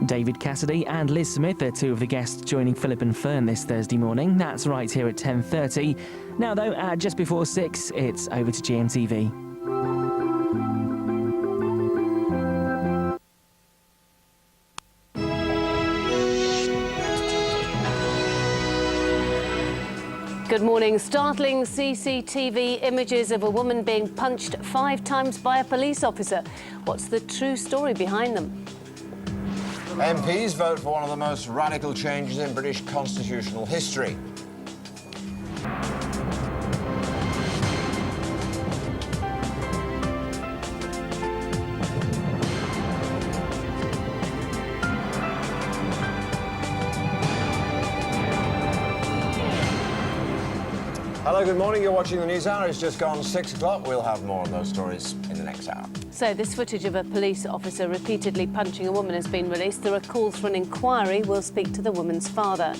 David Cassidy and Liz Smith are two of the guests joining Philip and Fern this Thursday morning. That's right here at 10:30. Now, though, at just before 6, it's over to GMTV. Good morning. Startling CCTV images of a woman being punched 5 times by a police officer. What's the true story behind them? MPs vote for one of the most radical changes in British constitutional history. Hello, good morning. You're watching the News Hour. It's just gone 6 o'clock. We'll have more on those stories in the next hour. So this footage of a police officer repeatedly punching a woman has been released. There are calls for an inquiry. We'll speak to the woman's father.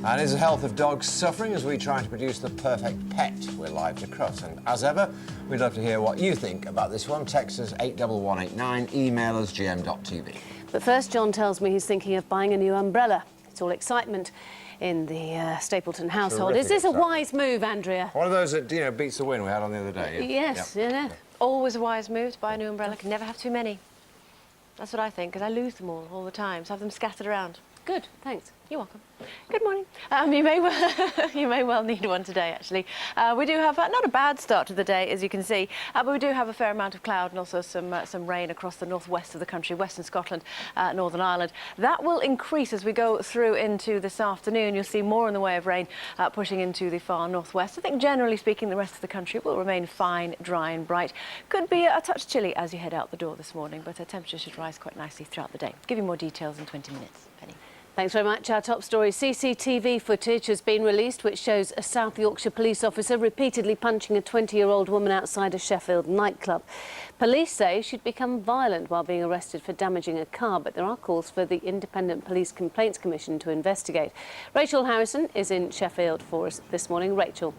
And is the health of dogs suffering as we try to produce the perfect pet? We're live to Cross. And as ever, we'd love to hear what you think about this one. Text us 81189, email us gm.tv. But first, John tells me he's thinking of buying a new umbrella. It's all excitement in the Stapleton household. Is this a wise move, Andrea? One of those that, beats the win we had on the other day. Yes, yeah. Always a wise move to buy a new umbrella. Can never have too many. That's what I think, because I lose them all the time, so have them scattered around. Good, thanks. You're welcome. Good morning. You may well need one today, actually. We do have not a bad start to the day, as you can see, but we do have a fair amount of cloud and also some rain across the northwest of the country, western Scotland, Northern Ireland. That will increase as we go through into this afternoon. You'll see more in the way of rain pushing into the far northwest. I think generally speaking, the rest of the country will remain fine, dry and bright. Could be a touch chilly as you head out the door this morning, but the temperature should rise quite nicely throughout the day. Give you more details in 20 minutes. Penny. Thanks very much. Our top story, CCTV footage has been released which shows a South Yorkshire police officer repeatedly punching a 20-year-old woman outside a Sheffield nightclub. Police say she'd become violent while being arrested for damaging a car, but there are calls for the Independent Police Complaints Commission to investigate. Rachel Harrison is in Sheffield for us this morning. Rachel.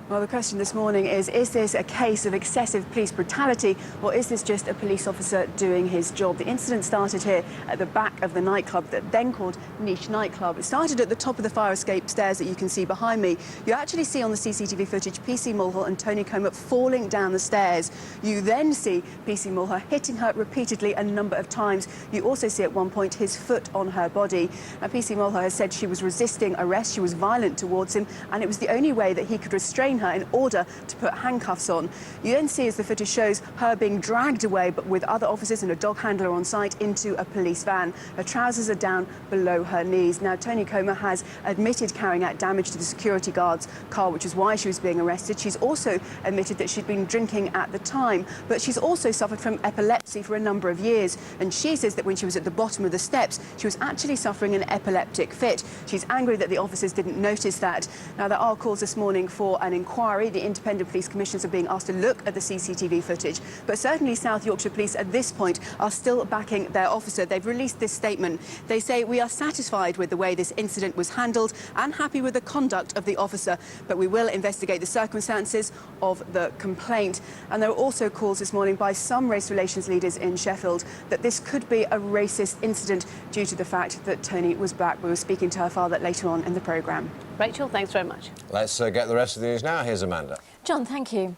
Well, the question this morning is this a case of excessive police brutality, or is this just a police officer doing his job? The incident started here at the back of the nightclub, that then called Niche Nightclub. It started at the top of the fire escape stairs that you can see behind me. You actually see on the CCTV footage PC Mulhall and Tony Comer falling down the stairs. You then see PC Mulhall hitting her repeatedly a number of times. You also see at one point his foot on her body. Now, PC Mulhall has said she was resisting arrest, she was violent towards him, and it was the only way that he could restrain her in order to put handcuffs on. You then see, as the footage shows, her being dragged away, but with other officers and a dog handler on site, into a police van. Her trousers are down below her knees. Now, Tony Comer has admitted carrying out damage to the security guard's car, which is why she was being arrested. She's also admitted that she'd been drinking at the time, but she's also suffered from epilepsy for a number of years. And she says that when she was at the bottom of the steps, she was actually suffering an epileptic fit. She's angry that the officers didn't notice that. Now, there are calls this morning for an inquiry. The independent police commissioners are being asked to look at the CCTV footage, but certainly South Yorkshire Police at this point are still backing their officer. They've released this statement. They say, "We are satisfied with the way this incident was handled and happy with the conduct of the officer, but we will investigate the circumstances of the complaint." And there are also calls this morning by some race relations leaders in Sheffield that this could be a racist incident due to the fact that Tony was black. We were speaking to her father later on in the programme. Rachel, thanks very much. Let's get the rest of the news now. Here's Amanda. John, thank you.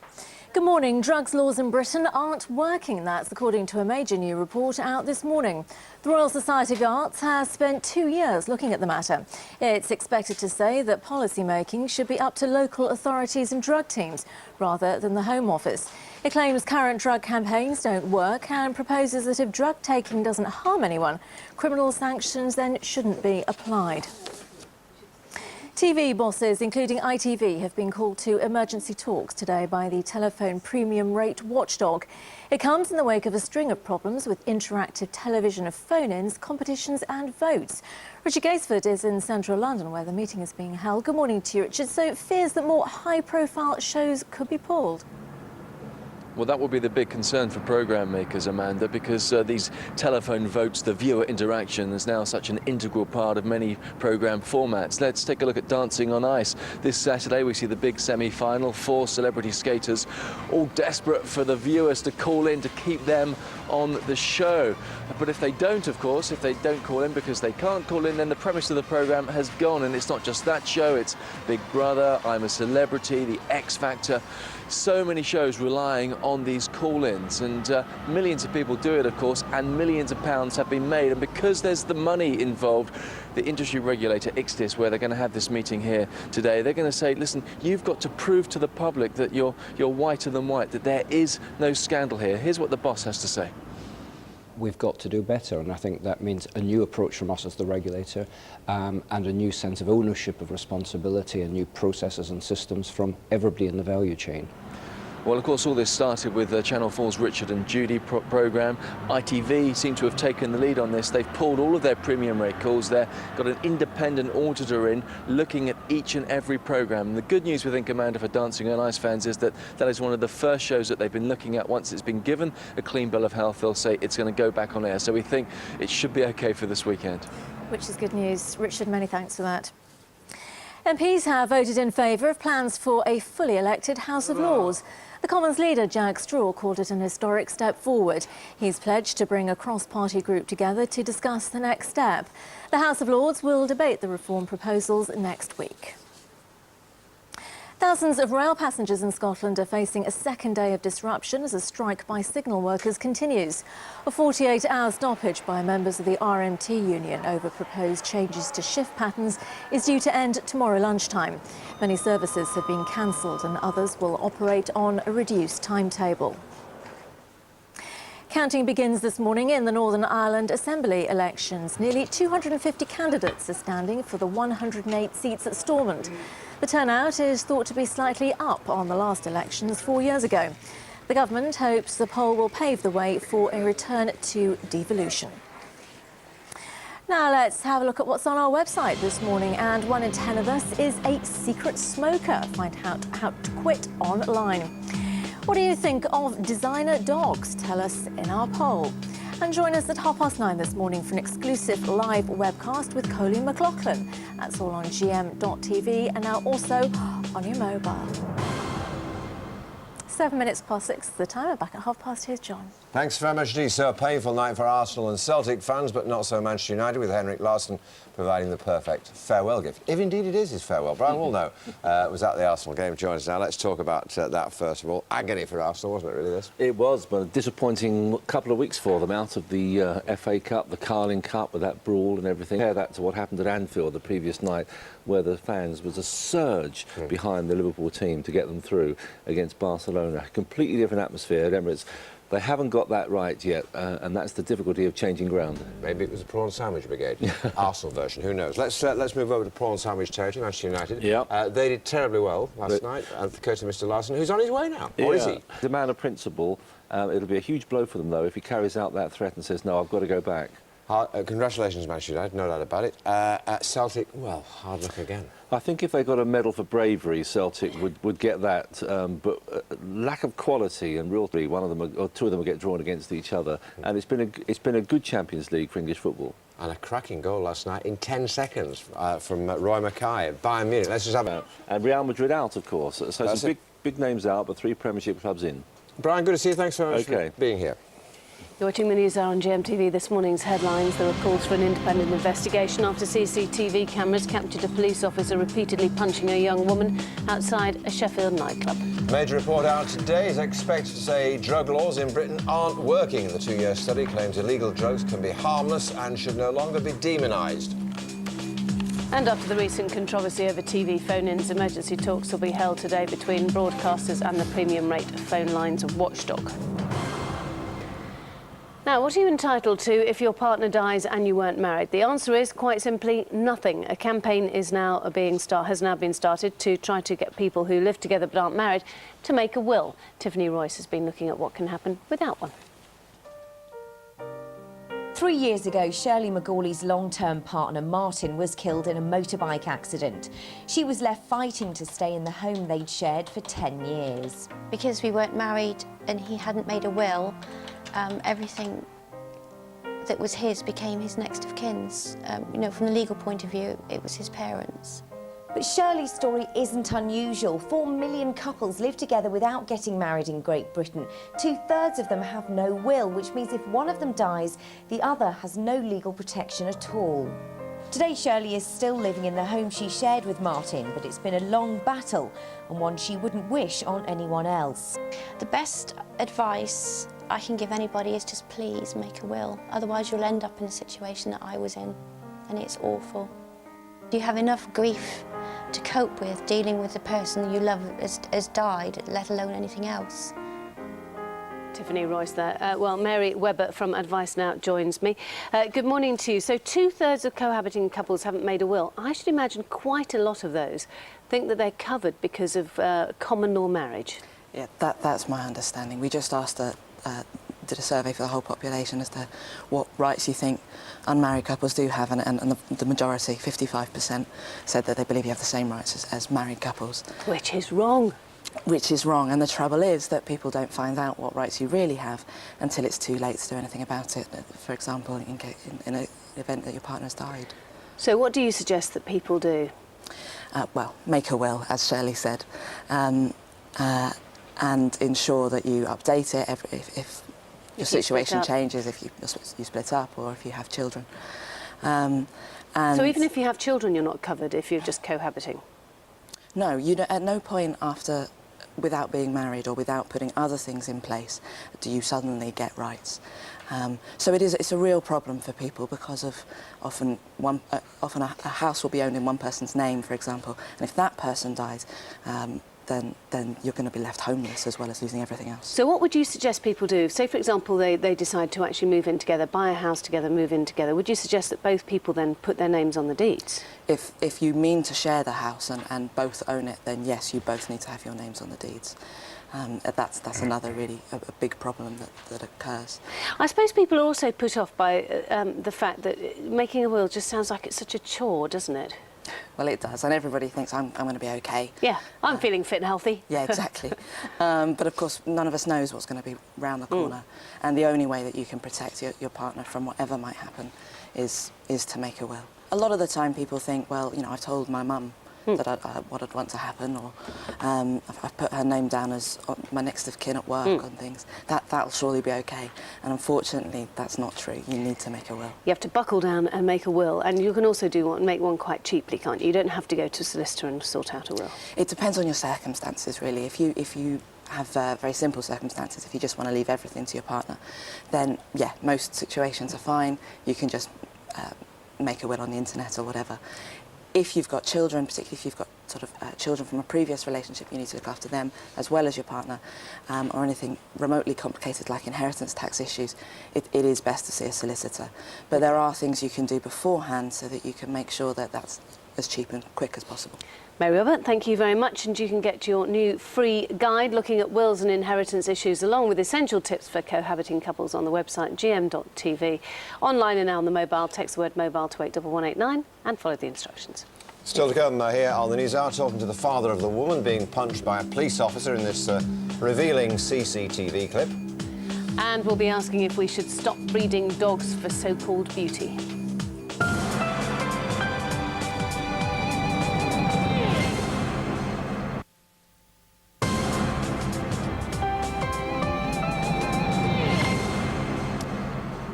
Good morning. Drugs laws in Britain aren't working. That's according to a major new report out this morning. The Royal Society of Arts has spent 2 years looking at the matter. It's expected to say that policy making should be up to local authorities and drug teams rather than the Home Office. It claims current drug campaigns don't work and proposes that if drug taking doesn't harm anyone, criminal sanctions then shouldn't be applied. TV bosses, including ITV, have been called to emergency talks today by the telephone premium rate watchdog. It comes in the wake of a string of problems with interactive television of phone-ins, competitions and votes. Richard Gaisford is in central London where the meeting is being held. Good morning to you, Richard. So fears that more high-profile shows could be pulled? Well, that will be the big concern for programme makers, Amanda, because these telephone votes, the viewer interaction, is now such an integral part of many programme formats. Let's take a look at Dancing on Ice. This Saturday we see the big semi-final, 4 celebrity skaters, all desperate for the viewers to call in to keep them on the show. But if they don't, of course, if they don't call in because they can't call in, then the premise of the programme has gone. And it's not just that show, it's Big Brother, I'm a Celebrity, The X Factor. So many shows relying on these call-ins, and millions of people do it, of course, and millions of pounds have been made. And because there's the money involved, the industry regulator, ICSTIS, where they're going to have this meeting here today, they're going to say, listen, you've got to prove to the public that you're whiter than white, that there is no scandal here. Here's what the boss has to say. We've got to do better, and I think that means a new approach from us as the regulator, and a new sense of ownership of responsibility and new processes and systems from everybody in the value chain. Well, of course, all this started with Channel 4's Richard and Judy programme. ITV seem to have taken the lead on this. They've pulled all of their premium rate calls. They've got an independent auditor in looking at each and every programme. And the good news, we think, Amanda, for Dancing on Ice fans is that that is one of the first shows that they've been looking at. Once it's been given a clean bill of health, they'll say it's going to go back on air. So we think it should be OK for this weekend. Which is good news. Richard, many thanks for that. MPs have voted in favour of plans for a fully elected House of Lords. The Commons leader, Jack Straw, called it an historic step forward. He's pledged to bring a cross-party group together to discuss the next step. The House of Lords will debate the reform proposals next week. Thousands of rail passengers in Scotland are facing a second day of disruption as a strike by signal workers continues. A 48-hour stoppage by members of the RMT union over proposed changes to shift patterns is due to end tomorrow lunchtime. Many services have been cancelled and others will operate on a reduced timetable. Counting begins this morning in the Northern Ireland Assembly elections. Nearly 250 candidates are standing for the 108 seats at Stormont. The turnout is thought to be slightly up on the last elections 4 years ago. The government hopes the poll will pave the way for a return to devolution. Now let's have a look at what's on our website this morning. And 1 in 10 of us is a secret smoker. Find out how to quit online. What do you think of designer dogs? Tell us in our poll. And join us at 9:30 this morning for an exclusive live webcast with Colleen McLaughlin. That's all on GM.TV and now also on your mobile. 7 minutes past 6 the time. We're back at 6:30. Here's John. Thanks very much, Dee. So a painful night for Arsenal and Celtic fans, but not so Manchester United, with Henrik Larsson providing the perfect farewell gift. If indeed it is his farewell. Brian Woolnough was at the Arsenal game. Joins us now. Let's talk about that first of all. Agony for Arsenal, wasn't it, really, this? It was, but a disappointing couple of weeks for them out of the FA Cup, the Carling Cup, with that brawl and everything. Compare that to what happened at Anfield the previous night, where the fans was a surge behind the Liverpool team to get them through against Barcelona. A completely different atmosphere at Emirates. They haven't got that right yet, and that's the difficulty of changing ground. Maybe it was the prawn sandwich brigade, Arsenal version. Who knows? Let's move over to prawn sandwich territory. Manchester United. Yeah. They did terribly well last night, courtesy of Mr. Larsson, who's on his way now. Or is he? The man of principle. It'll be a huge blow for them, though, if he carries out that threat and says, "No, I've got to go back." Congratulations, Manchester United, no doubt about it. At Celtic, well, hard luck again. I think if they got a medal for bravery, Celtic would get that, but lack of quality and real, one of them or two of them will get drawn against each other, and it's been a good Champions League for English football. And a cracking goal last night in 10 seconds from Roy Mackay at Bayern Munich. Let's just have it. And Real Madrid out, of course. So some big names out, but 3 Premiership clubs in. Brian, good to see you. Thanks very much for being here. You're watching the news hour on GMTV. This morning's headlines. There are calls for an independent investigation after CCTV cameras captured a police officer repeatedly punching a young woman outside a Sheffield nightclub. A major report out today is expected to say drug laws in Britain aren't working. The 2-year study claims illegal drugs can be harmless and should no longer be demonised. And after the recent controversy over TV phone-ins, emergency talks will be held today between broadcasters and the premium rate phone lines watchdog. Now, what are you entitled to if your partner dies and you weren't married? The answer is, quite simply, nothing. A campaign has now been started to try to get people who live together but aren't married to make a will. Tiffany Royce has been looking at what can happen without one. 3 years ago, Shirley McGawley's long-term partner, Martin, was killed in a motorbike accident. She was left fighting to stay in the home they'd shared for 10 years. Because we weren't married and he hadn't made a will, everything that was his became his next of kin's. You know, from the legal point of view, it was his parents. But Shirley's story isn't unusual. 4 million couples live together without getting married in Great Britain. 2/3 of them have no will, which means if one of them dies, the other has no legal protection at all. Today, Shirley is still living in the home she shared with Martin, but it's been a long battle and one she wouldn't wish on anyone else. The best advice I can give anybody is just please make a will. Otherwise, you'll end up in a situation that I was in, and it's awful. You have enough grief to cope with dealing with the person you love has died, let alone anything else. Tiffany Royce there. Well, Mary Webber from Advice Now joins me. Good morning to you. So 2/3 of cohabiting couples haven't made a will. I should imagine quite a lot of those think that they're covered because of common law marriage. Yeah, that's my understanding. We just asked did a survey for the whole population as to what rights you think unmarried couples do have, and the majority, 55%, said that they believe you have the same rights as married couples. Which is wrong. Which is wrong, and the trouble is that people don't find out what rights you really have until it's too late to do anything about it, for example, in an event that your partner's died. So what do you suggest that people do? Well, make a will, as Shirley said, and ensure that you update it if your situation changes, if you split up or if you have children. And so even if you have children, you're not covered if you're just cohabiting? No, at no point without being married or without putting other things in place do you suddenly get rights. So it's a real problem for people because of often a house will be owned in one person's name, for example, and if that person dies, then you're going to be left homeless as well as losing everything else. So what would you suggest people do? Say, for example, they decide to actually move in together, buy a house together, move in together. Would you suggest that both people then put their names on the deeds? If you mean to share the house and both own it, then yes, you both need to have your names on the deeds. That's another really a big problem that occurs. I suppose people are also put off by the fact that making a will just sounds like it's such a chore, doesn't it? Well, it does, and everybody thinks I'm going to be okay. Yeah, I'm feeling fit and healthy. Yeah, exactly. But of course, none of us knows what's going to be round the corner, and the only way that you can protect your partner from whatever might happen is to make a will. A lot of the time, people think, well, you know, I've told my mum that what I'd want to happen, or I've put her name down as my next of kin at work on things. That'll surely be okay. And unfortunately, that's not true. You need to make a will. You have to buckle down and make a will, and you can also make one quite cheaply, can't you? You don't have to go to a solicitor and sort out a will. It depends on your circumstances, really. If you have very simple circumstances, if you just want to leave everything to your partner, then yeah, most situations are fine. You can just make a will on the internet or whatever. If you've got children, particularly if you've got sort of children from a previous relationship, you need to look after them as well as your partner, or anything remotely complicated like inheritance tax issues, it is best to see a solicitor. But there are things you can do beforehand so that you can make sure that that's as cheap and quick as possible. Mary Robert, thank you very much, and you can get your new free guide looking at wills and inheritance issues along with essential tips for cohabiting couples on the website gm.tv. Online and now on the mobile, text the word mobile to 81189 and follow the instructions. Still to come here on the News Hour, talking to the father of the woman being punched by a police officer in this revealing CCTV clip. And we'll be asking if we should stop breeding dogs for so-called beauty.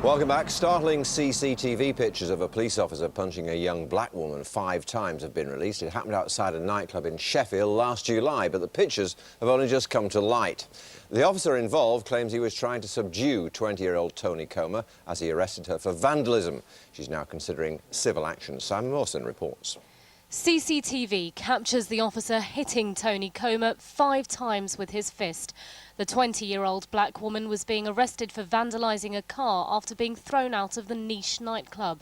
Welcome back. Startling CCTV pictures of a police officer punching a young black woman 5 times have been released. It happened outside a nightclub in Sheffield last July, but the pictures have only just come to light. The officer involved claims he was trying to subdue 20-year-old Tony Comer as he arrested her for vandalism. She's now considering civil action. Simon Mawson reports. CCTV captures the officer hitting Tony Comer 5 times with his fist. The 20-year-old black woman was being arrested for vandalising a car after being thrown out of the niche nightclub.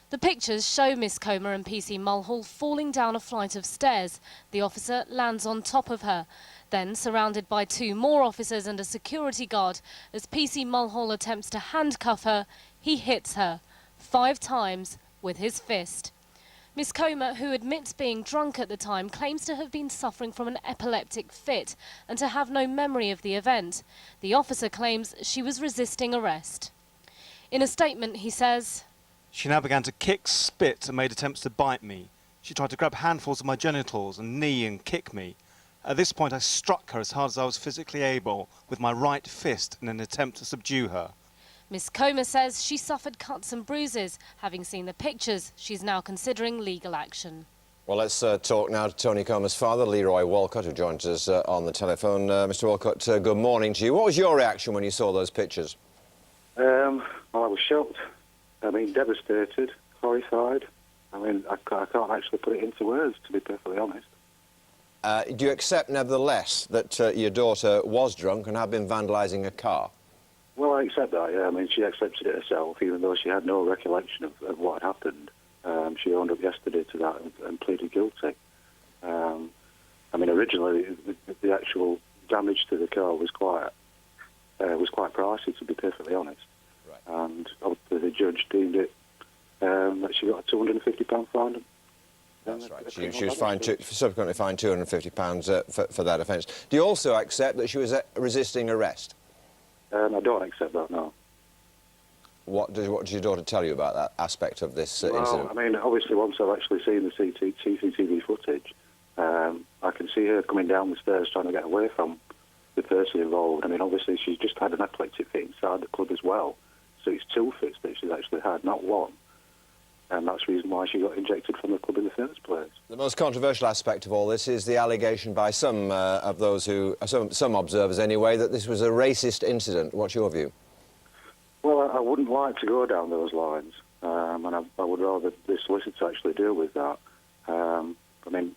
The pictures show Miss Comer and PC Mulhall falling down a flight of stairs. The officer lands on top of her. Then, surrounded by 2 more officers and a security guard, as PC Mulhall attempts to handcuff her, he hits her 5 times with his fist. Miss Comer, who admits being drunk at the time, claims to have been suffering from an epileptic fit and to have no memory of the event. The officer claims she was resisting arrest. In a statement, he says, "She now began to kick, spit and made attempts to bite me. She tried to grab handfuls of my genitals and knee and kick me. At this point, I struck her as hard as I was physically able with my right fist in an attempt to subdue her." Miss Comer says she suffered cuts and bruises. Having seen the pictures, she's now considering legal action. Well, let's talk now to Tony Comer's father, Leroy Walcott, who joins us on the telephone. Mr Walcott, good morning to you. What was your reaction when you saw those pictures? Well, I was shocked. I mean, devastated, horrified. I mean, I can't actually put it into words, to be perfectly honest. Do you accept, nevertheless, that your daughter was drunk and had been vandalising a car? Well, I accept that, yeah. I mean, she accepted it herself, even though she had no recollection of what had happened. She owned up yesterday to that and pleaded guilty. I mean, originally, the actual damage to the car was quite pricey, to be perfectly honest. Right. And the judge deemed it that she got a £250 fine. That's right. She was subsequently fined £250 for that offence. Do you also accept that she was resisting arrest? I don't accept that, no. What did your daughter tell you about that aspect of this incident? I mean, obviously, once I've actually seen the CCTV footage, I can see her coming down the stairs trying to get away from the person involved. I mean, obviously, she's just had an epileptic fit inside the club as well. So it's 2 fits that she's actually had, not 1. And that's the reason why she got ejected from the club in the first place. The most controversial aspect of all this is the allegation by some of those who, some observers anyway, that this was a racist incident. What's your view? Well, I wouldn't like to go down those lines, and I would rather the solicitor actually deal with that. I mean,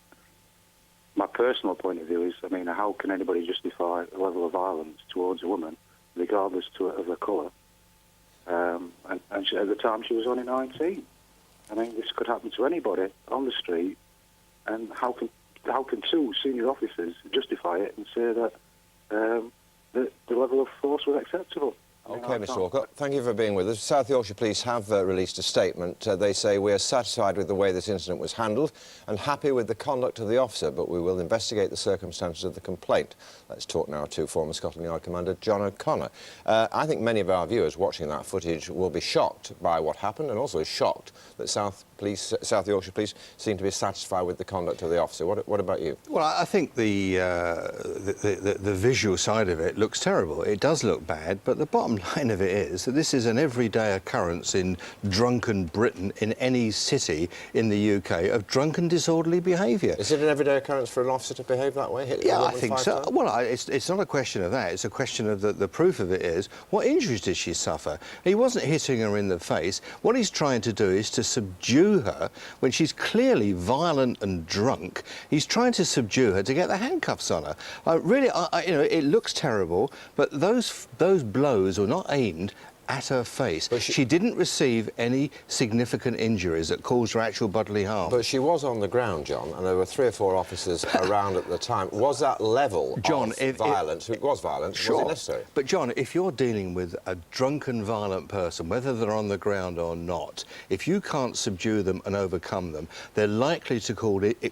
my personal point of view is, I mean, how can anybody justify a level of violence towards a woman, regardless of her colour? And at the time, she was only 19. I mean, this could happen to anybody on the street, and how can 2 senior officers justify it and say that the level of force was acceptable? OK, Mr Walcott, thank you for being with us. South Yorkshire Police have released a statement. They say, "We are satisfied with the way this incident was handled and happy with the conduct of the officer, but we will investigate the circumstances of the complaint." Let's talk now to former Scotland Yard Commander John O'Connor. I think many of our viewers watching that footage will be shocked by what happened, and also shocked that South Yorkshire Police seem to be satisfied with the conduct of the officer. What about you? Well, I think the visual side of it looks terrible. It does look bad, but the bottom line of it is that this is an everyday occurrence in drunken Britain, in any city in the UK, of drunken disorderly behaviour. Is it an everyday occurrence for an officer to behave that way? Yeah, I think so. Well, it's not a question of that. It's a question of the proof of it is, what injuries did she suffer? He wasn't hitting her in the face. What he's trying to do is to subdue her when she's clearly violent and drunk. He's trying to subdue her to get the handcuffs on her. Really, you know, it looks terrible, but those blows were not aimed at her face. But she didn't receive any significant injuries that caused her actual bodily harm. But she was on the ground, John, and there were 3 or 4 officers around at the time. Was that level of violence? It was violence. Sure. Was it necessary? But, John, if you're dealing with a drunken, violent person, whether they're on the ground or not, if you can't subdue them and overcome them, they're likely to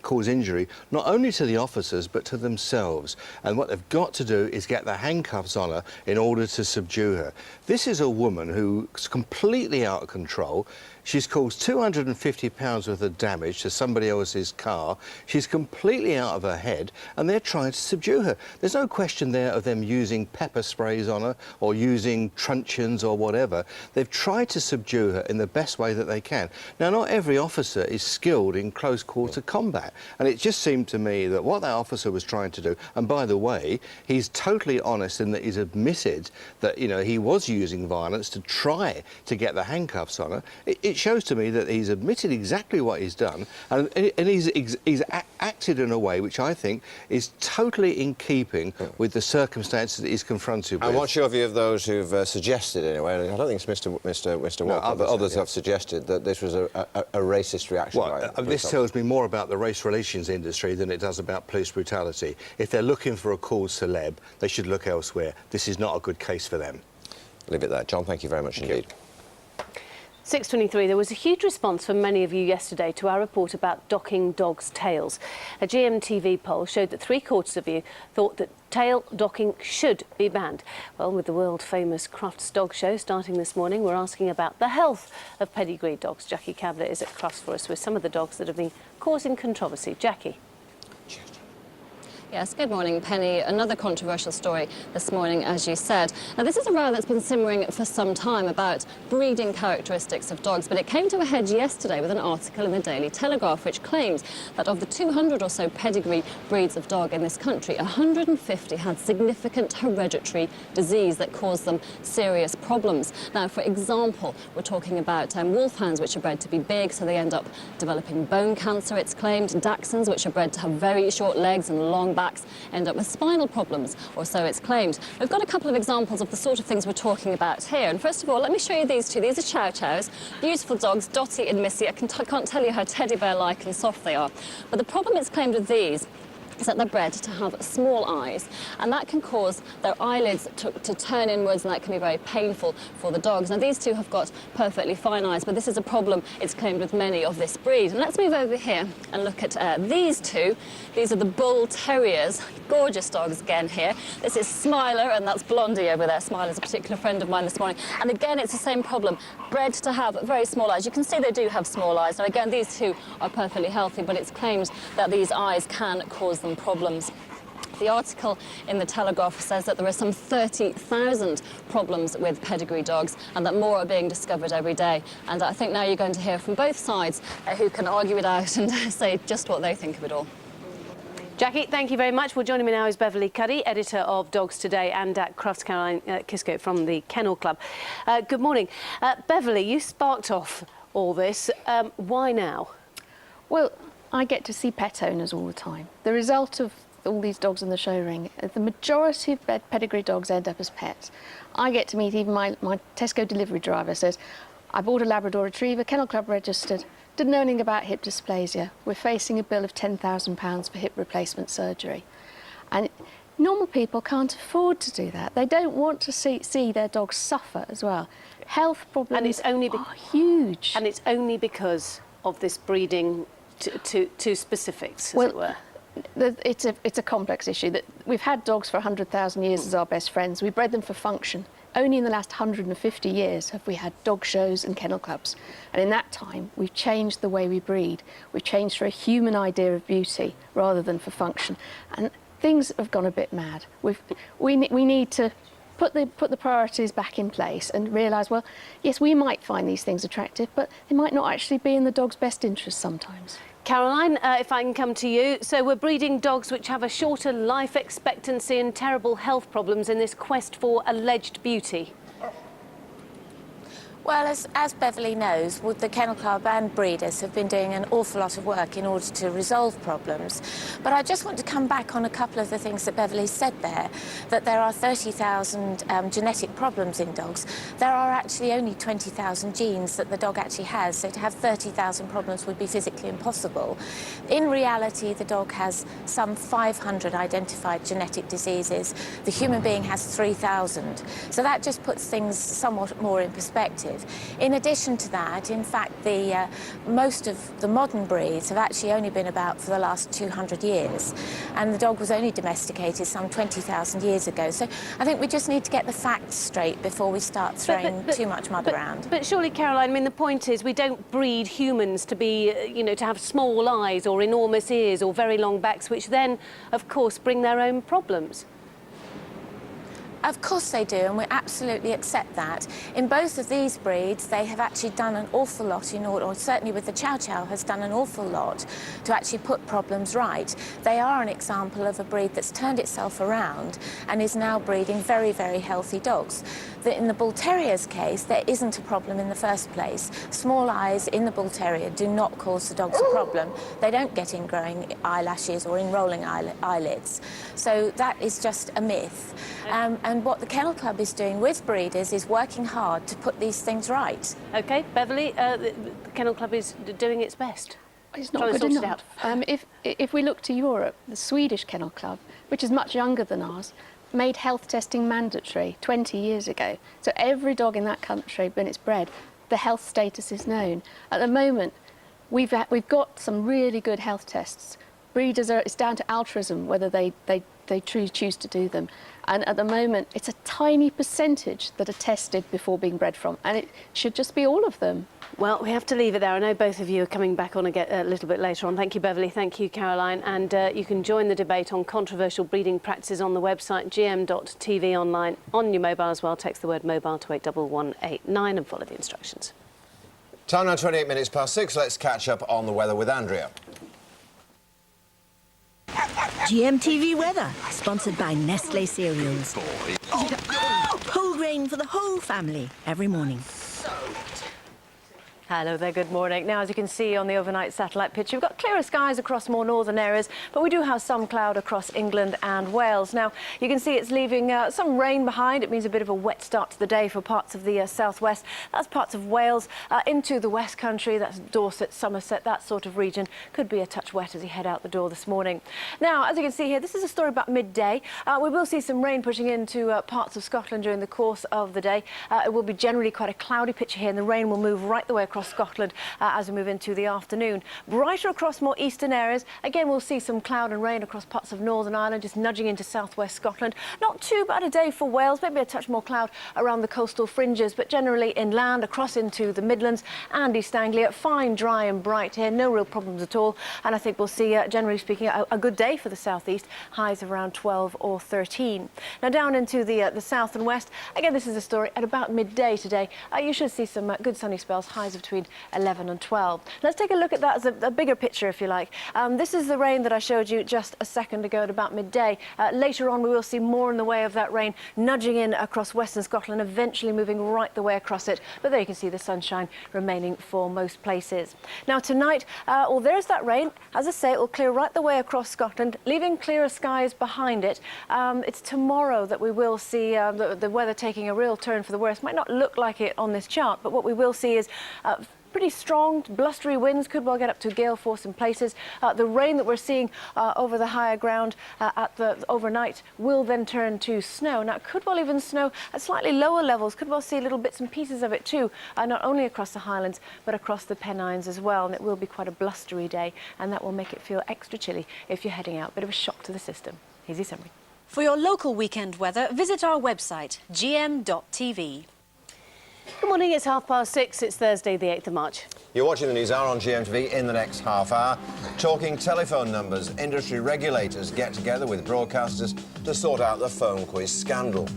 cause injury not only to the officers but to themselves. And what they've got to do is get the handcuffs on her in order to subdue her. This is a woman who's completely out of control. She's caused £250 worth of damage to somebody else's car. She's completely out of her head, and they're trying to subdue her. There's no question there of them using pepper sprays on her or using truncheons or whatever. They've tried to subdue her in the best way that they can. Now, not every officer is skilled in close-quarter combat, and it just seemed to me that what that officer was trying to do, and by the way, he's totally honest in that he's admitted that, you know, he was using violence violence to try to get the handcuffs on her, it shows to me that he's admitted exactly what he's done, and he's acted in a way which I think is totally in keeping with the circumstances that he's confronted with. And what's your view of those who've suggested, anyway, I don't think it's Mr. Walker, but others have suggested that this was a racist reaction by this tells me more about the race relations industry than it does about police brutality. If they're looking for a cause celeb, they should look elsewhere. This is not a good case for them. Leave it there. John, thank you very much indeed. 6:23, there was a huge response from many of you yesterday to our report about docking dogs' tails. A GMTV poll showed that 3/4 of you thought that tail docking should be banned. Well, with the world-famous Crufts Dog Show starting this morning, we're asking about the health of pedigree dogs. Jackie Cavalier is at Crufts for us with some of the dogs that have been causing controversy. Jackie. Yes, good morning, Penny. Another controversial story this morning, as you said. Now, this is a row that's been simmering for some time about breeding characteristics of dogs, but it came to a head yesterday with an article in the Daily Telegraph which claims that of the 200 or so pedigree breeds of dog in this country, 150 had significant hereditary disease that caused them serious problems. Now, for example, we're talking about wolfhounds, which are bred to be big, so they end up developing bone cancer, it's claimed. Dachshunds, which are bred to have very short legs and long backs, end up with spinal problems, or so it's claimed. We've got a couple of examples of the sort of things we're talking about here. And first of all, let me show you these two. These are Chow Chows, beautiful dogs, Dottie and Missy. I can't tell you how teddy bear-like and soft they are. But the problem it's claimed with these is that they're bred to have small eyes, and that can cause their eyelids to turn inwards, and that can be very painful for the dogs. Now, these two have got perfectly fine eyes, but this is a problem it's claimed with many of this breed. And let's move over here and look at these two. These are the Bull Terriers, gorgeous dogs again here. This is Smiler, and that's Blondie over there. Smiler's a particular friend of mine this morning. And again, it's the same problem, bred to have very small eyes. You can see they do have small eyes. Now, again, these two are perfectly healthy, but it's claimed that these eyes can cause them problems. The article in the Telegraph says that there are some 30,000 problems with pedigree dogs, and that more are being discovered every day. And I think now you're going to hear from both sides who can argue it out and say just what they think of it all. Jackie, thank you very much. Well, joining me now is Beverly Cuddy, editor of Dogs Today and at Crufts, Caroline Kisco from the Kennel Club. Good morning. Beverly, you sparked off all this. Why now? Well, I get to see pet owners all the time. The result of all these dogs in the show ring, the majority of pedigree dogs end up as pets. I get to meet even my Tesco delivery driver says, I bought a Labrador Retriever, Kennel Club registered, didn't know anything about hip dysplasia. We're facing a bill of £10,000 for hip replacement surgery. And normal people can't afford to do that. They don't want to see their dogs suffer as well. Health problems and it's only are huge. And it's only because of this breeding to specifics, as it were. It's a complex issue. That we've had dogs for 100,000 years as our best friends. We bred them for function. Only in the last 150 years have we had dog shows and kennel clubs. And in that time, we've changed the way we breed. We've changed for a human idea of beauty rather than for function. And things have gone a bit mad. We need to put the priorities back in place and realise, well, yes, we might find these things attractive, but they might not actually be in the dog's best interest sometimes. Caroline, if I can come to you. So we're breeding dogs which have a shorter life expectancy and terrible health problems in this quest for alleged beauty. Well, as Beverly knows, the Kennel Club and breeders have been doing an awful lot of work in order to resolve problems. But I just want to come back on a couple of the things that Beverly said there, that there are 30,000 genetic problems in dogs. There are actually only 20,000 genes that the dog actually has, so to have 30,000 problems would be physically impossible. In reality, the dog has some 500 identified genetic diseases. The human being has 3,000. So that just puts things somewhat more in perspective. In addition to that, in fact, most of the modern breeds have actually only been about for the last 200 years, and the dog was only domesticated some 20,000 years ago. So I think we just need to get the facts straight before we start throwing too much mud around. But surely, Caroline, I mean, the point is we don't breed humans to be, to have small eyes or enormous ears or very long backs, which then, of course, bring their own problems. Of course they do, and we absolutely accept that. In both of these breeds, they have actually done an awful lot in order, or certainly with the Chow Chow has done an awful lot to actually put problems right. They are an example of a breed that's turned itself around and is now breeding very, very healthy dogs. In the Bull Terrier's case, there isn't a problem in the first place. Small eyes in the Bull Terrier do not cause the dogs a problem. They don't get ingrowing eyelashes or enrolling eyelids. So that is just a myth. And what the Kennel Club is doing with breeders is working hard to put these things right. OK, Beverly, the Kennel Club is doing its best. It's not good enough. If we look to Europe, the Swedish Kennel Club, which is much younger than ours, made health testing mandatory 20 years ago. So every dog in that country, when it's bred, the health status is known. At the moment, we've got some really good health tests. Breeders it's down to altruism whether they choose to do them. And at the moment, it's a tiny percentage that are tested before being bred from, and it should just be all of them. Well, we have to leave it there. I know both of you are coming back on a little bit later on. Thank you, Beverly. Thank you, Caroline. And you can join the debate on controversial breeding practices on the website gm.tv online. On your mobile as well, text the word mobile to 81189 and follow the instructions. Time now 28 minutes past 6. Let's catch up on the weather with Andrea. GMTV weather, sponsored by Nestle cereals. Whole grain for the whole family every morning. Hello there, good morning. Now, as you can see on the overnight satellite picture, we've got clearer skies across more northern areas, but we do have some cloud across England and Wales. Now, you can see it's leaving some rain behind. It means a bit of a wet start to the day for parts of the southwest. That's parts of Wales into the West Country. That's Dorset, Somerset, that sort of region. Could be a touch wet as you head out the door this morning. Now, as you can see here, this is a story about midday. We will see some rain pushing into parts of Scotland during the course of the day. It will be generally quite a cloudy picture here, and the rain will move right the way across Scotland as we move into the afternoon. Brighter across more eastern areas. Again, we'll see some cloud and rain across parts of Northern Ireland, just nudging into southwest Scotland. Not too bad a day for Wales, maybe a touch more cloud around the coastal fringes, but generally inland across into the Midlands and East Anglia. Fine, dry and bright here, no real problems at all. And I think we'll see, generally speaking, a good day for the southeast, highs of around 12 or 13. Now down into the south and west, again, this is a story at about midday today. You should see some good sunny spells, highs of between 11 and 12. Let's take a look at that as a bigger picture, if you like. This is the rain that I showed you just a second ago at about midday. Later on, we will see more in the way of that rain nudging in across western Scotland, eventually moving right the way across it. But there you can see the sunshine remaining for most places. Now tonight, there's that rain. As I say, it will clear right the way across Scotland, leaving clearer skies behind it. It's tomorrow that we will see the weather taking a real turn for the worse. Might not look like it on this chart, but what we will see is pretty strong, blustery winds, could well get up to gale force in places. The rain that we're seeing over the higher ground at the overnight will then turn to snow. Now, it could well even snow at slightly lower levels, could well see little bits and pieces of it too, not only across the Highlands, but across the Pennines as well. And it will be quite a blustery day, and that will make it feel extra chilly if you're heading out. Bit of a shock to the system. Here's your summary. For your local weekend weather, visit our website, gm.tv. Good morning, it's 6:30. It's Thursday, the 8th of March. You're watching the news hour on GMTV. In the next half hour, talking telephone numbers. Industry regulators get together with broadcasters to sort out the phone quiz scandal.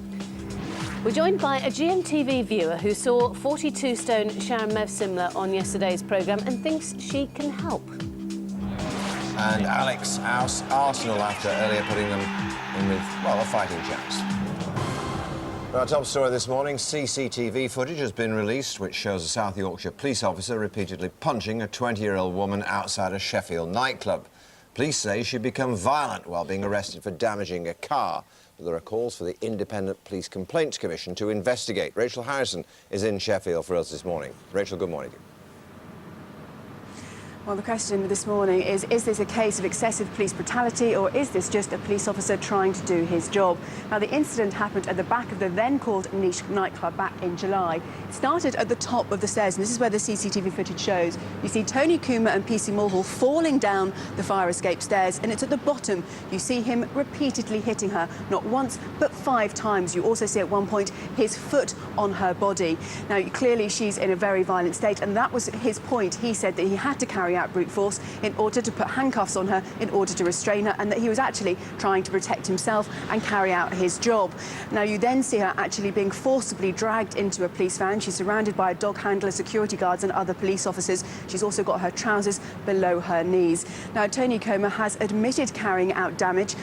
We're joined by a GMTV viewer who saw 42-stone Sharon Mev-Simler on yesterday's programme and thinks she can help. And Alex Arsenal after earlier putting them in with, well, a fighting chance. Our top story this morning, CCTV footage has been released which shows a South Yorkshire police officer repeatedly punching a 20-year-old woman outside a Sheffield nightclub. Police say she'd become violent while being arrested for damaging a car. But there are calls for the Independent Police Complaints Commission to investigate. Rachel Harrison is in Sheffield for us this morning. Rachel, good morning. Well, the question this morning is this a case of excessive police brutality, or is this just a police officer trying to do his job? Now, the incident happened at the back of the then-called Niche nightclub back in July. It started at the top of the stairs, and this is where the CCTV footage shows. You see Tony Coomer and PC Mulhall falling down the fire escape stairs, and it's at the bottom you see him repeatedly hitting her, not once, but 5 times. You also see at one point his foot on her body. Now, clearly she's in a very violent state, and that was his point. He said that he had to carry out brute force in order to put handcuffs on her in order to restrain her, and that he was actually trying to protect himself and carry out his job. Now, you then see her actually being forcibly dragged into a police van. She's surrounded by a dog handler, security guards and other police officers. She's also got her trousers below her knees. Now, Tony Comer has admitted carrying out damage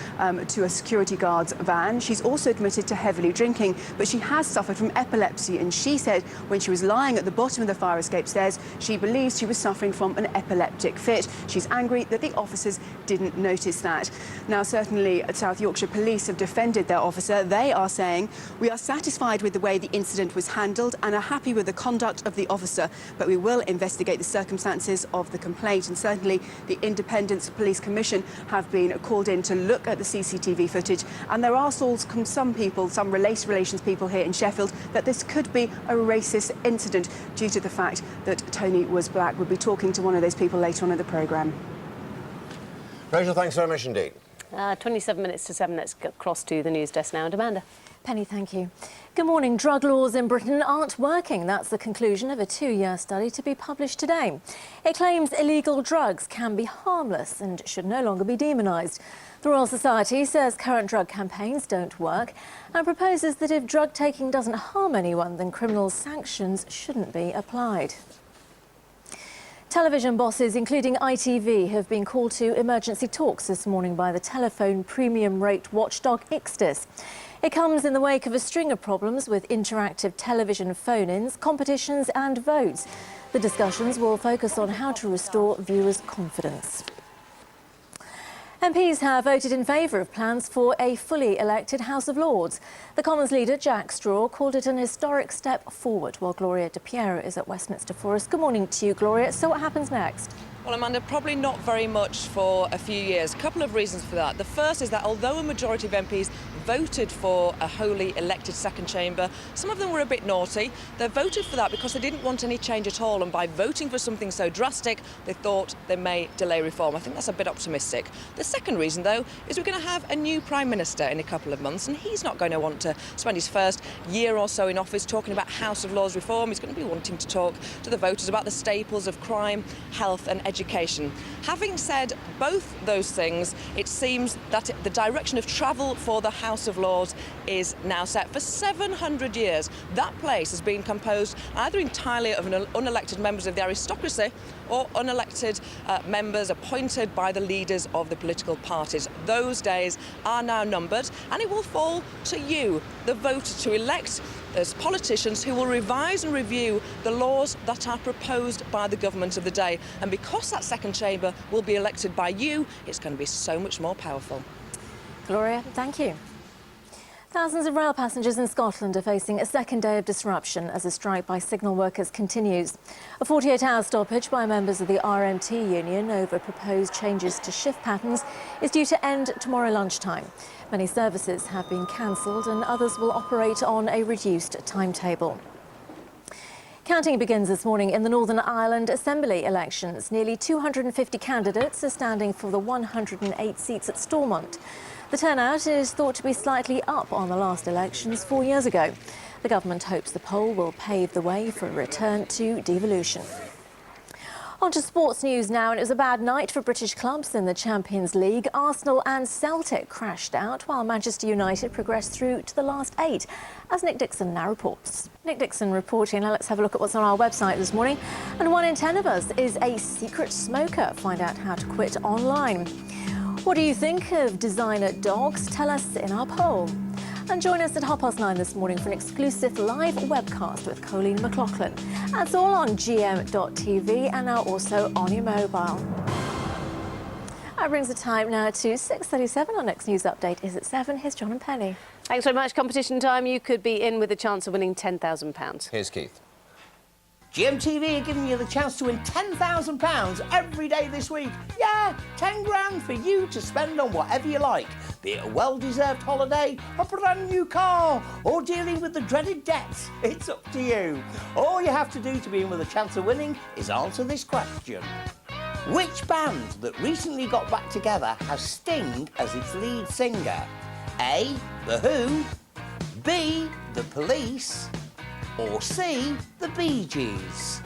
to a security guard's van. She's also admitted to heavily drinking, but she has suffered from epilepsy, and she said when she was lying at the bottom of the fire escape stairs, she believes she was suffering from an epileptic fit. She's angry that the officers didn't notice that. Now, certainly South Yorkshire Police have defended their officer. They are saying, "We are satisfied with the way the incident was handled and are happy with the conduct of the officer, but we will investigate the circumstances of the complaint." And certainly the Independent Police Commission have been called in to look at the CCTV footage, and there are some people, some race relations people here in Sheffield, that this could be a racist incident due to the fact that Tony was black. We'll be talking to one of those people later on in the programme. Rachel, thanks very much indeed. 27 minutes to 7. Let's get across to the news desk now. And Amanda. Penny, thank you. Good morning. Drug laws in Britain aren't working. That's the conclusion of a 2-year study to be published today. It claims illegal drugs can be harmless and should no longer be demonised. The Royal Society says current drug campaigns don't work and proposes that if drug taking doesn't harm anyone, then criminal sanctions shouldn't be applied. Television bosses, including ITV, have been called to emergency talks this morning by the telephone premium rate watchdog Ixtis. It comes in the wake of a string of problems with interactive television phone-ins, competitions and votes. The discussions will focus on how to restore viewers' confidence. MPs have voted in favour of plans for a fully elected House of Lords. The Commons leader, Jack Straw, called it an historic step forward, while Gloria De Piero is at Westminster for us. Good morning to you, Gloria. So what happens next? Well, Amanda, probably not very much for a few years. A couple of reasons for that. The first is that although a majority of MPs voted for a wholly elected second chamber, some of them were a bit naughty. They voted for that because they didn't want any change at all, and by voting for something so drastic, they thought they may delay reform. I think that's a bit optimistic. The second reason, though, is we're going to have a new Prime Minister in a couple of months, and he's not going to want to spend his first year or so in office talking about House of Lords reform. He's going to be wanting to talk to the voters about the staples of crime, health and education. Having said both those things, it seems that the direction of travel for the House of Lords is now set. For 700 years, that place has been composed either entirely of unelected members of the aristocracy or unelected members appointed by the leaders of the political parties. Those days are now numbered, and it will fall to you, the voter, to elect as politicians who will revise and review the laws that are proposed by the government of the day. And because that second chamber will be elected by you, it's going to be so much more powerful. Gloria, thank you. Thousands of rail passengers in Scotland are facing a second day of disruption as a strike by signal workers continues. A 48-hour stoppage by members of the RMT union over proposed changes to shift patterns is due to end tomorrow lunchtime. Many services have been cancelled and others will operate on a reduced timetable. Counting begins this morning in the Northern Ireland Assembly elections. Nearly 250 candidates are standing for the 108 seats at Stormont. The turnout is thought to be slightly up on the last elections 4 years ago. The government hopes the poll will pave the way for a return to devolution. On to sports news now, and it was a bad night for British clubs in the Champions League. Arsenal and Celtic crashed out while Manchester United progressed through to the last 8, as Nick Dixon now reports. Nick Dixon reporting. Now let's have a look at what's on our website this morning. And 1 in 10 of us is a secret smoker. Find out how to quit online. What do you think of designer dogs? Tell us in our poll. And join us at 9:30 this morning for an exclusive live webcast with Colleen McLaughlin. That's all on GM.TV and now also on your mobile. That brings the time now to 6:37. Our next news update is at 7. Here's John and Penny. Thanks very much. Competition time. You could be in with a chance of winning £10,000. Here's Keith. GMTV are giving you the chance to win £10,000 every day this week. Yeah, 10 grand for you to spend on whatever you like. Be it a well-deserved holiday, a brand new car, or dealing with the dreaded debts. It's up to you. All you have to do to be in with a chance of winning is answer this question. Which band that recently got back together has Sting as its lead singer? A, The Who, B, The Police, or C, the Bee Gees?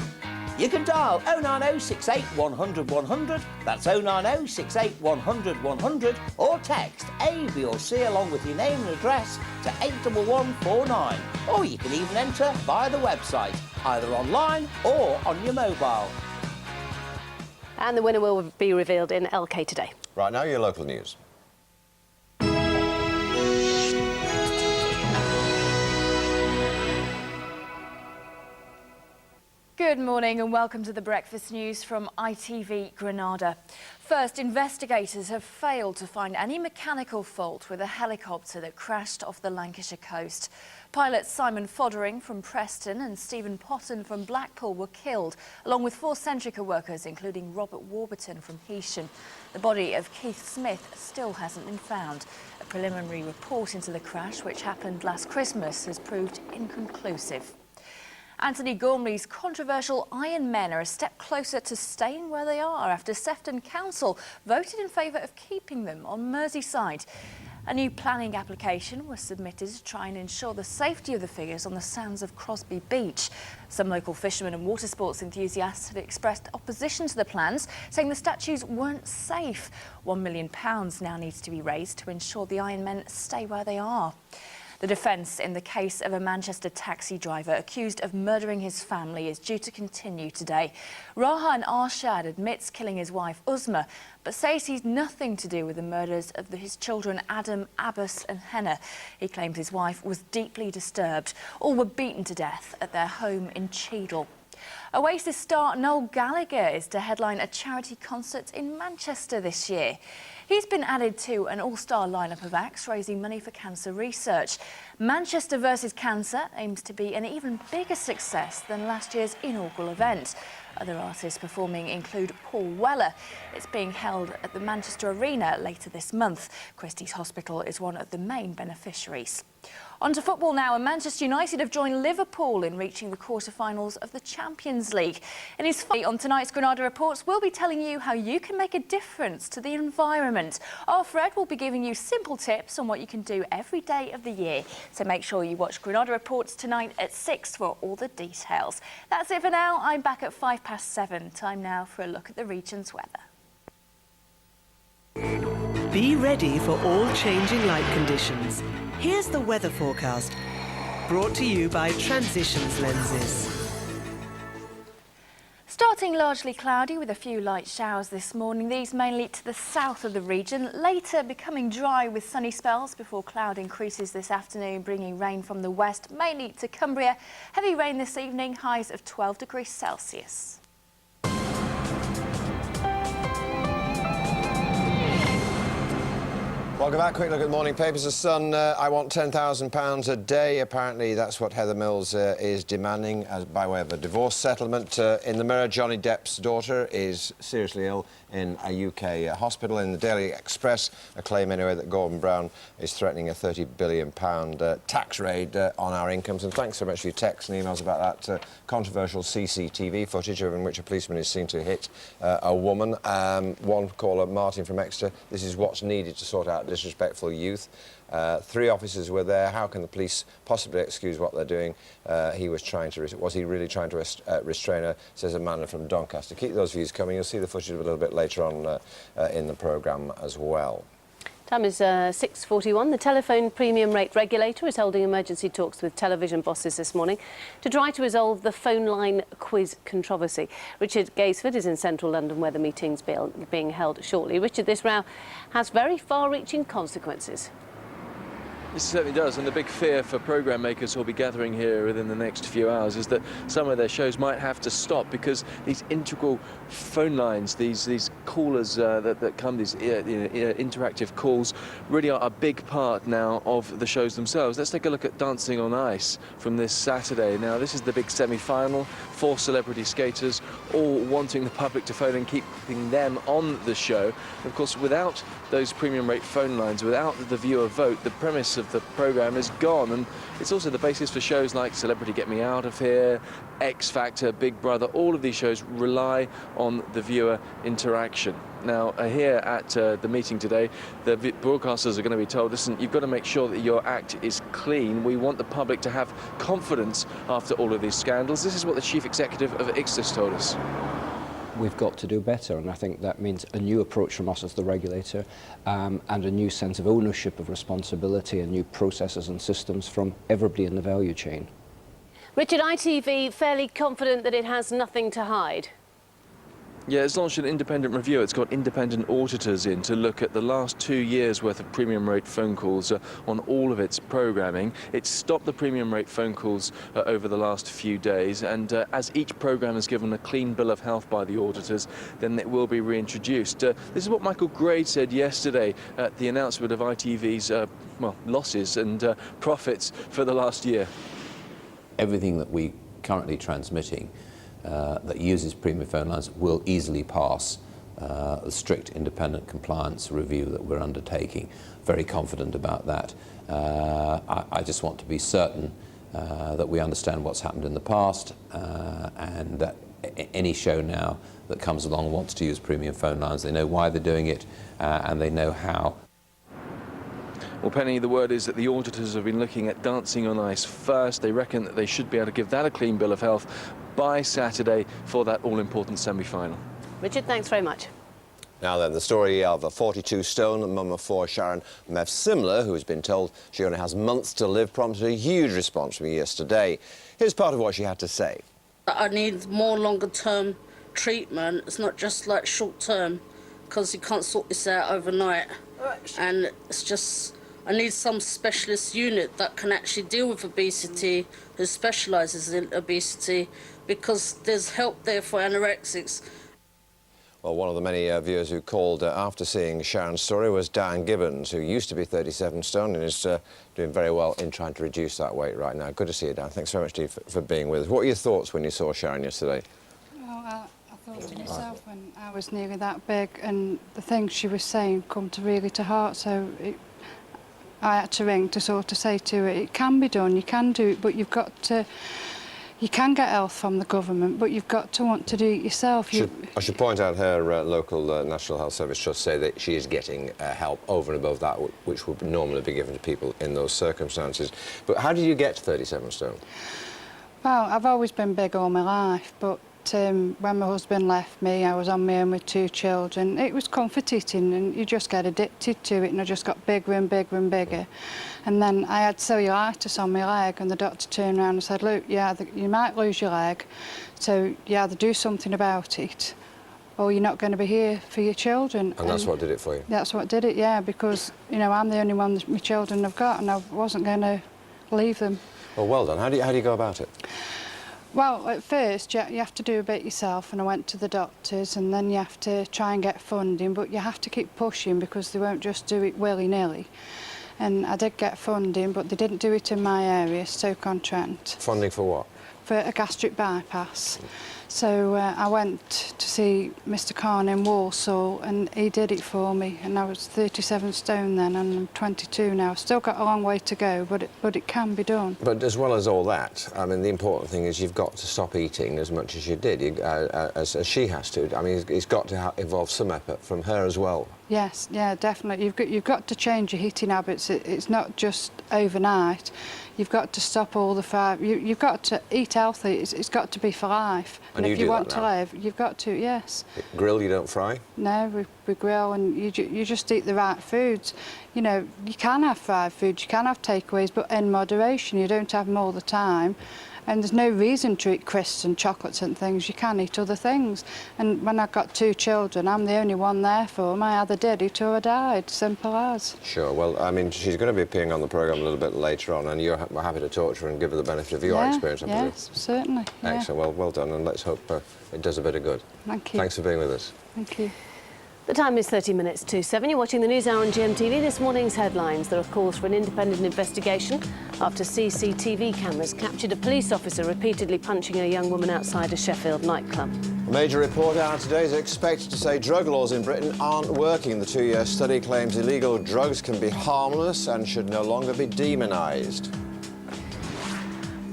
You can dial 090 68 100 100, that's 090 68 100 100, or text A, B or C along with your name and address to 81149. Or you can even enter via the website, either online or on your mobile. And the winner will be revealed in LK Today. Right now, your local news. Good morning and welcome to the Breakfast News from ITV Granada. First, investigators have failed to find any mechanical fault with a helicopter that crashed off the Lancashire coast. Pilots Simon Foddering from Preston and Stephen Potton from Blackpool were killed, along with 4 Centrica workers, including Robert Warburton from Heysham. The body of Keith Smith still hasn't been found. A preliminary report into the crash, which happened last Christmas, has proved inconclusive. Anthony Gormley's controversial Iron Men are a step closer to staying where they are after Sefton Council voted in favour of keeping them on Merseyside. A new planning application was submitted to try and ensure the safety of the figures on the sands of Crosby Beach. Some local fishermen and water sports enthusiasts had expressed opposition to the plans, saying the statues weren't safe. £1 million now needs to be raised to ensure the Iron Men stay where they are. The defence in the case of a Manchester taxi driver accused of murdering his family is due to continue today. Rahan Arshad admits killing his wife Uzma, but says he's nothing to do with the murders of his children Adam, Abbas and Henna. He claims his wife was deeply disturbed. All were beaten to death at their home in Cheadle. Oasis star Noel Gallagher is to headline a charity concert in Manchester this year. He's been added to an all-star lineup of acts raising money for cancer research. Manchester vs Cancer aims to be an even bigger success than last year's inaugural event. Other artists performing include Paul Weller. It's being held at the Manchester Arena later this month. Christie's Hospital is one of the main beneficiaries. On to football now, and Manchester United have joined Liverpool in reaching the quarter-finals of the Champions League. In his fight on tonight's Granada Reports, we'll be telling you how you can make a difference to the environment. Our Fred will be giving you simple tips on what you can do every day of the year. So make sure you watch Granada Reports tonight at 6 for all the details. That's it for now. I'm back at 7:05. Time now for a look at the region's weather. Be ready for all changing light conditions. Here's the weather forecast, brought to you by Transitions Lenses. Starting largely cloudy with a few light showers this morning, these mainly to the south of the region. Later becoming dry with sunny spells before cloud increases this afternoon, bringing rain from the west, mainly to Cumbria. Heavy rain this evening, highs of 12 degrees Celsius. Welcome back. Quick look at the morning papers. The Sun, I want £10,000 a day. Apparently, that's what Heather Mills is demanding by way of a divorce settlement. In the Mirror, Johnny Depp's daughter is seriously ill in a UK hospital. In the Daily Express, a claim anyway that Gordon Brown is threatening a £30 billion tax raid on our incomes. And thanks so much for your texts and emails about that controversial CCTV footage in which a policeman is seen to hit a woman. One caller, Martin from Exeter, this is what's needed to sort out disrespectful youth. 3 officers were there. How can the police possibly excuse what they're doing? Was he really trying to restrain her? Says a man from Doncaster. Keep those views coming. You'll see the footage a little bit later on in the programme as well. Time is 6:41. The telephone premium rate regulator is holding emergency talks with television bosses this morning to try to resolve the phone line quiz controversy. Richard Gaisford is in central London where the meeting's being held shortly. Richard, this row has very far-reaching consequences. It certainly does, and the big fear for programme makers who will be gathering here within the next few hours is that some of their shows might have to stop because these integral phone lines, these callers that come, these interactive calls, really are a big part now of the shows themselves. Let's take a look at Dancing on Ice from this Saturday. Now, this is the big semi-final, 4 celebrity skaters, all wanting the public to phone and keeping them on the show. And of course, without those premium rate phone lines, without the viewer vote, the premise of the programme is gone, and it's also the basis for shows like Celebrity Get Me Out of Here, X Factor, Big Brother. All of these shows rely on the viewer interaction. Now, here at the meeting today, the broadcasters are going to be told, listen, you've got to make sure that your act is clean. We want the public to have confidence after all of these scandals. This is what the chief executive of ICSIS told us. We've got to do better, and I think that means a new approach from us as the regulator, and a new sense of ownership of responsibility and new processes and systems from everybody in the value chain. Richard, ITV fairly confident that it has nothing to hide? Yeah, it's launched an independent review. It's got independent auditors in to look at the last 2 years' worth of premium rate phone calls on all of its programming. It's stopped the premium rate phone calls over the last few days, and as each programme is given a clean bill of health by the auditors, then it will be reintroduced. This is what Michael Grade said yesterday at the announcement of ITV's well, losses and profits for the last year. Everything that we currently transmitting that uses premium phone lines will easily pass the strict independent compliance review that we're undertaking. Very confident about that. I just want to be certain that we understand what's happened in the past, and that any show now that comes along and wants to use premium phone lines, they know why they're doing it, and they know how. Well, Penny, the word is that the auditors have been looking at Dancing on Ice first. They reckon that they should be able to give that a clean bill of health by Saturday for that all-important semi-final. Richard, thanks very much. Now then, the story of a 42 stone mum of 4 Sharon Mev-Simler, who has been told she only has months to live, prompted a huge response from me yesterday. Here's part of what she had to say. I need more longer-term treatment. It's not just like short-term, because you can't sort this out overnight. And it's just, I need some specialist unit that can actually deal with obesity, who specialises in obesity, because there's help there for anorexics. Well, one of the many viewers who called after seeing Sharon's story was Dan Gibbons, who used to be 37 stone and is doing very well in trying to reduce that weight right now. Good to see you, Dan. Thanks very much, Steve, for being with us. What were your thoughts when you saw Sharon yesterday? Well, I thought to myself when I was nearly that big, and the things she was saying come to heart, so I had to ring to sort of say to her, it can be done, you can do it, but you've got to... You can get health from the government, but you've got to want to do it yourself. I should point out her local National Health Service Trust say that she is getting help over and above that, which would normally be given to people in those circumstances. But how did you get to 37 stone? Well, I've always been big all my life, but when my husband left me, I was on my own with 2 children. It was comfort eating, and you just get addicted to it, and I just got bigger and bigger and bigger. And then I had cellulitis on my leg, and the doctor turned around and said, look, yeah, you might lose your leg, so you either do something about it, or you're not going to be here for your children. And that's what did it for you? That's what did it, yeah, because, you know, I'm the only one that my children have got, and I wasn't going to leave them. Well, well done. How do you go about it? Well, at first you have to do a bit yourself, and I went to the doctors, and then you have to try and get funding, but you have to keep pushing because they won't just do it willy-nilly. And I did get funding, but they didn't do it in my area, Stoke-on-Trent. Funding for what? For a gastric bypass. So I went to see Mr. Khan in Walsall, and he did it for me, and I was 37 stone then, and I'm 22 now. Still got a long way to go, but it can be done. But as well as all that, I mean, the important thing is you've got to stop eating as much as you did, as she has to. I mean, it's got to involve some effort from her as well. Yes, yeah, definitely. You've got to change your eating habits. It's not just overnight. You've got to stop all the you've got to eat healthy. It's got to be for life. And if you want to live, you've got to, yes. Grill, you don't fry? No, we grill, and you just eat the right foods. You know, you can have fried foods, you can have takeaways, but in moderation. You don't have them all the time. And there's no reason to eat crisps and chocolates and things. You can eat other things. And when I've got 2 children, I'm the only one there for them. I either did it or I died, simple as. Sure. Well, I mean, she's going to be appearing on the programme a little bit later on, and you're happy to talk to her and give her the benefit of your experience, I presume. Yes, certainly. Yeah. Excellent. Well done, and let's hope it does a bit of good. Thank you. Thanks for being with us. Thank you. The time is 30 minutes to 7. You're watching the News Hour on GMTV. This morning's headlines. There are calls for an independent investigation after CCTV cameras captured a police officer repeatedly punching a young woman outside a Sheffield nightclub. A major report out today is expected to say drug laws in Britain aren't working. The 2-year study claims illegal drugs can be harmless and should no longer be demonised.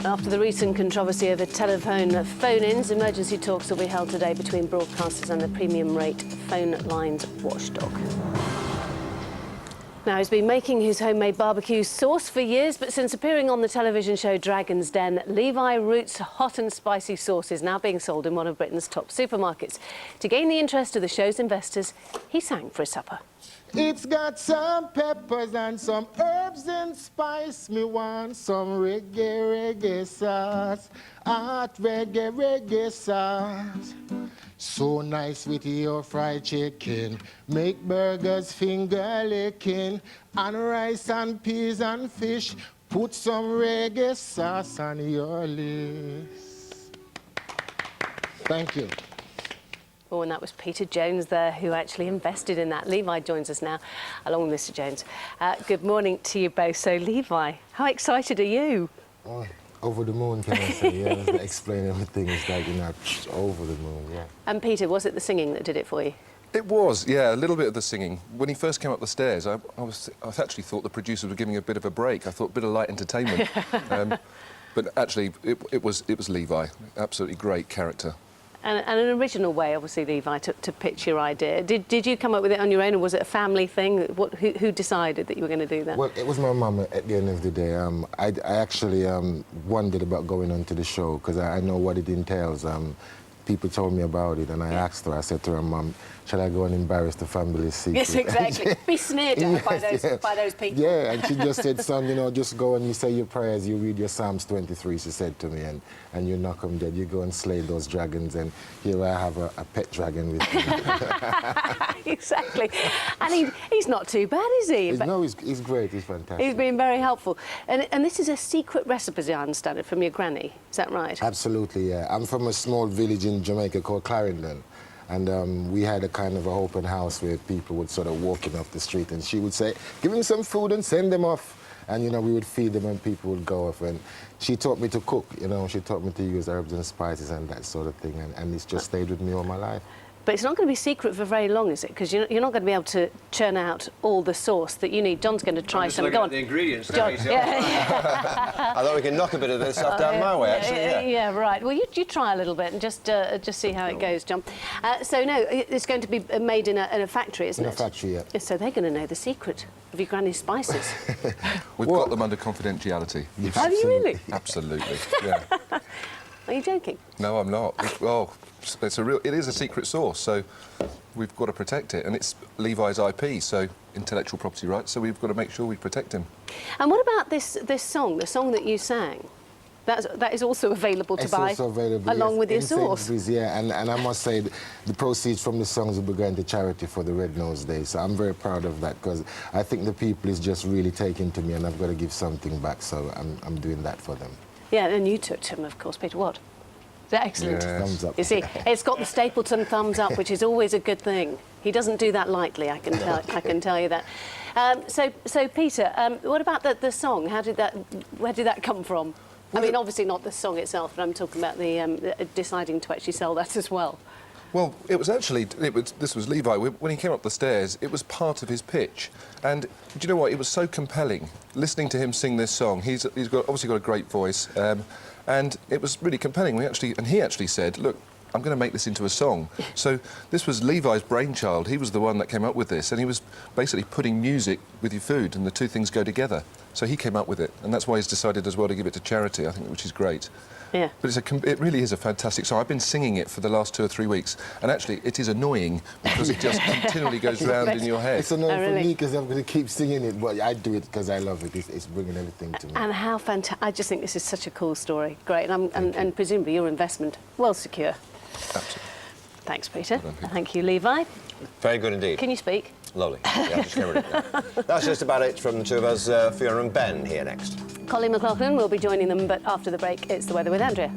After the recent controversy over telephone phone-ins, emergency talks will be held today between broadcasters and the premium rate phone lines watchdog. Now, he's been making his homemade barbecue sauce for years, but since appearing on the television show Dragon's Den, Levi Root's hot and spicy sauce is now being sold in one of Britain's top supermarkets. To gain the interest of the show's investors, he sang for his supper. It's got some peppers and some herbs and spice. Me want some reggae sauce. Hot reggae sauce. So nice with your fried chicken. Make burgers finger licking. And rice and peas and fish. Put some reggae sauce on your list. Thank you. Oh, and that was Peter Jones there, who actually invested in that. Levi joins us now, along with Mr. Jones. Good morning to you both. So, Levi, how excited are you? Oh, over the moon, can I say? Yeah, let's explain everything. It's like, you know, over the moon, yeah. And Peter, was it the singing that did it for you? It was, yeah, a little bit of the singing. When he first came up the stairs, I actually thought the producers were giving a bit of a break. I thought a bit of light entertainment. But actually, it was Levi. Absolutely great character. And an original way, obviously, Levi, to pitch your idea. Did you come up with it on your own, or was it a family thing? Who decided that you were going to do that? Well, it was my mum at the end of the day. I actually wondered about going on to the show because I know what it entails. People told me about it, and I asked her, I said to her, Mum, shall I go and embarrass the family's secret? Yes, exactly. Be sneered at by those people. Yeah, and she just said, son, you know, just go and you say your prayers, you read your Psalms 23, she said to me, and you knock them dead. You go and slay those dragons, and here I have a pet dragon with me. Exactly. And he's not too bad, is he? No, he's great, he's fantastic. He's been very helpful. And this is a secret recipe, as I understand it, from your granny. Is that right? Absolutely, yeah. I'm from a small village in Jamaica called Clarendon. And we had a kind of an open house where people would sort of walk in off the street, and she would say, give them some food and send them off. And, you know, we would feed them and people would go off. And she taught me to cook, you know, she taught me to use herbs and spices and that sort of thing. And it's just stayed with me all my life. But it's not going to be secret for very long, is it? Because you're not going to be able to churn out all the sauce that you need. John's going to try some. Go on. The ingredients. John. I thought we could knock a bit of this stuff down my way, actually. Yeah, right. Well, you try a little bit and just see how it goes, John. So, no, it's going to be made in a factory, isn't it? In a factory, yeah. So they're going to know the secret of your granny's spices. We've got them under confidentiality. Have you really? Absolutely, yeah. Are you joking? No, I'm not. It is a secret sauce, so we've got to protect it, and it's Levi's IP, so intellectual property rights. So we've got to make sure we protect him. And what about this song, the song that you sang? That is also available to buy along with your sauce. Yeah, and I must say the proceeds from the songs will be going to charity for the Red Nose Day. So I'm very proud of that because I think the people is just really taking to me, and I've got to give something back. So I'm doing that for them. Yeah, and you took to him, of course, Peter. What? Is that excellent? Yes. Thumbs up. You see, it's got the Stapleton thumbs up, which is always a good thing. He doesn't do that lightly, I can tell you that. So Peter, what about the song? Where did that come from? I mean, obviously not the song itself, but I'm talking about the deciding to actually sell that as well. Well, this was Levi. When he came up the stairs, it was part of his pitch. And do you know what? It was so compelling, listening to him sing this song. He's obviously got a great voice, and it was really compelling. He actually said, look, I'm going to make this into a song. So this was Levi's brainchild. He was the one that came up with this, and he was basically putting music with your food, and the two things go together. So he came up with it, and that's why he's decided as well to give it to charity, I think, which is great. Yeah. But it really is a fantastic song. I've been singing it for the last 2 or 3 weeks, and actually it is annoying because it just continually goes round in your head. It's annoying for me because I'm going to keep singing it, but I do it because I love it. It's bringing everything to me. And how fantastic! I just think this is such a cool story. Great, and presumably your investment well secure. Absolutely. Thanks, Peter. Thank you, Levi. Very good indeed. Can you speak? Lovely. Yeah, just get rid of that. That's just about it from the two of us. Fiona and Ben here next. Colin McLaughlin will be joining them, but after the break, it's the weather with Andrea.